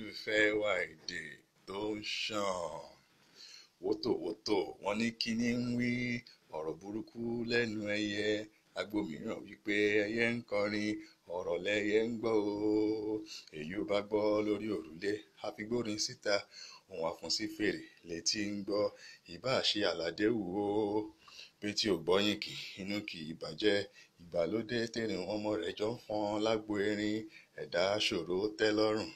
olólùfẹ́ wa èdè tó ń ṣàn. Wótòwótò wọn ní kíní ń wí ọ̀rọ̀ burúkú lẹ́nu ẹyẹ. Agbo mìíràn wípé ẹyẹ ń kọrin ọ̀rọ̀ lẹyẹ ń gbọ́ o. Èyí ò bá gbọ́ lórí òrùlé àfigbórin síta òun àfúnsí fèrè létí ń gbọ́. Ìbá ṣe àlàdé wù ó bí tí ò gbọ́yìn kì inú kì í bàjẹ́. Ìgbàlódé tẹ̀rín ọmọ rẹ̀ jọ ń fọn lágbo erin ẹ̀dá ṣòro tẹ́ lọ́rùn.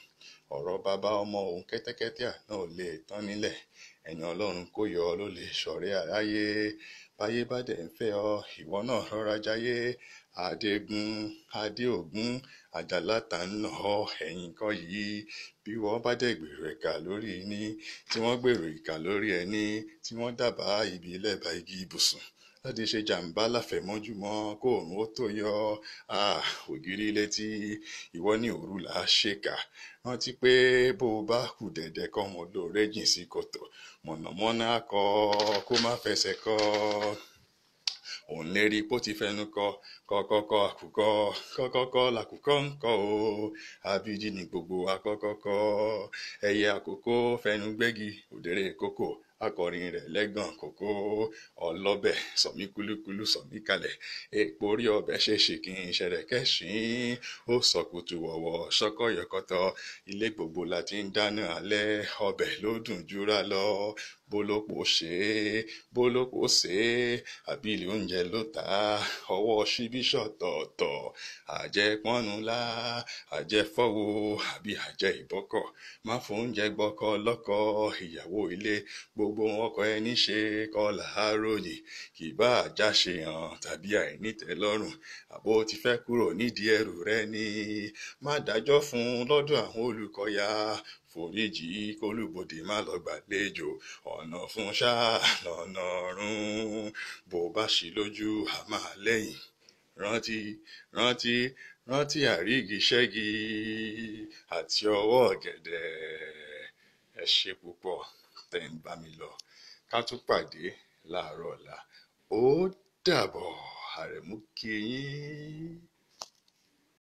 Ọ̀rọ̀ bàbá ọmọ òun kẹ́tẹ́kẹ́tẹ́ àná ò lè tán nílẹ̀. Ẹni Ọlọ́run kó yọ ló lè ṣọ̀rẹ́ aráyé. Báyé bá dẹ̀ ń fẹ́ ọ ìwọ náà rọra jáyé. Adégún Adéògún àjàlá ta ń nà ọ ẹ̀yìn kọ́ yìí. Bí wọ́n bá dẹ̀ gbèrò ìkà lórí ní tí wọ́n gbèrò ìkà lórí ẹni tí wọ́n dábàá ibi lẹ́bà igi ibùsùn láti ṣe jàǹbá láfẹ̀mọ́júmọ́ kóòrùn ó tó yọ. Ògiri létí ìwọ ní òru là á ṣèkà. Rántí pé bó o bá kù dẹ̀dẹ̀ kọ́ mo lóore jìn sí kòtò mọ̀nàmọ́ná kọ kó má fẹsẹ̀ kọ. Òun lérí pó ti fẹnu kọ kọ́kọ́kọ́ àkùkọ kọ́kọ́kọ́ làkùkọ ń kọ o. Abíjí ni gbogbo akọ́kọ́kọ́. Ẹyẹ àkókò fẹnu gbégi òdèrè kókò akọrin rẹ̀ lẹ́gàn kókó. Ọlọ́bẹ̀ sọ̀mí kúlúkúlú sọ̀mí kalẹ̀. Èpo orí ọbẹ̀ ṣe ṣìkìn ṣẹ̀rẹ̀kẹ́ ṣìn. Ó sọkùtù wọ̀wọ̀ ṣọkọ yọkọtọ. Ilé gbogbo la ti ń dáná alẹ́. Ọbẹ̀ ló dùn jura lọ. Bólópò ṣe bólópò ṣe àbílẹ̀ oúnjẹ ló ta. Ọwọ́ ṣíbí ṣọ̀tọ̀ọ̀tọ̀. Àjẹpọ́nnu lá àjẹfọ́wọ́ àbí àjẹ ìbọ́kọ̀. Má fún oúnjẹ gbọ́kọ lọ́kọ ìyàwó ilé. Gbogbo ọkọ ẹni ṣe kọlà àròyìn kì bá àjáṣe hàn tàbí àìnítẹ́lọ́rùn. Àbó ti fẹ́ kúrò nídìí ẹrù rẹ ni. Má dájọ́ fún lọ́dọ̀ àwọn olùkọ́yà. Foríjì kólúbodè má lọ gbàlejò. Ọ̀nà fún ṣáà lọ́nà ọ̀run. Bó bá ṣì lójú a máa lẹ́yìn. Rántí rántí rántí àrígi ṣẹ́gi àti ọwọ́ ọ̀gẹ̀dẹ̀. Ẹ ṣé púpọ̀ tẹ́ ń bá mi lọ. Ká tún pàdé láàárọ̀ ọ̀la. Ó dàbọ̀. Àrẹ̀mú kí yín.